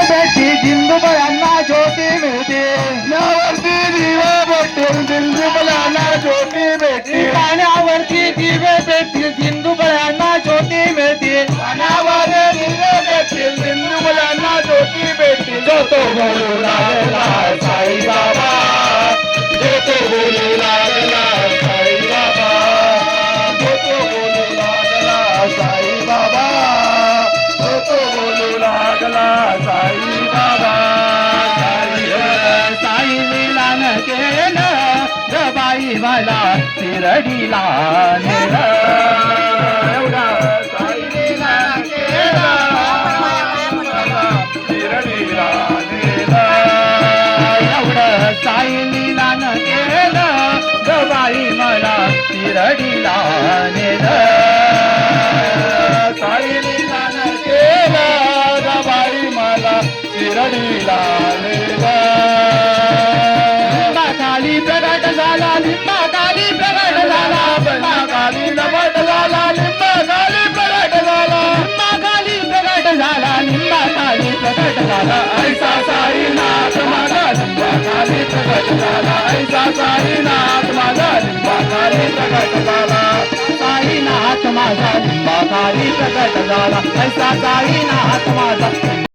भेटी दिंडुबळ्यांना ज्योती मिळते पाण्यावरती दिवे भेटतील दिंडुबळ्यांना ज्योती भेटतील पाण्यावरती दिवे भेटतील दिंडुबळ्यांना ज्योती मिळते पाण्यावर दिवे भेटतील दिंडुबळ्यांना ज्योती भेटतील जो तो बोलू लागला साईबाबा जो तो बोलू लागला साईबाबा जो तो बोलू लागला साईबाबा जो तो बोलू लागला साईबाबा साई लीलान केलं जबाई मला शिरडीला नेलं एवढा साईलीला केला शिर्डीला नेला एवढं साई लीलान केलं जबाई मला शिरडीला नेलं साईलीला केला जबाई मला शिर्डीला नेला लिंबाखाली प्रगट झाला लिंबाखाली प्रगट झाला लिंबाखाली नमट झाला लिंबाखाली प्रगट झाला लिंबाखाली प्रगट झाला लिंबाखाली प्रगट झाला ऐसा साईनाथ माझा लिंबाखाली प्रगट झाला ऐसा साईनाथ माझा लिंबाखाली प्रगट झाला साईनाथ माझा लिंबाखाली प्रगट झाला ऐसा साईनाथ माझा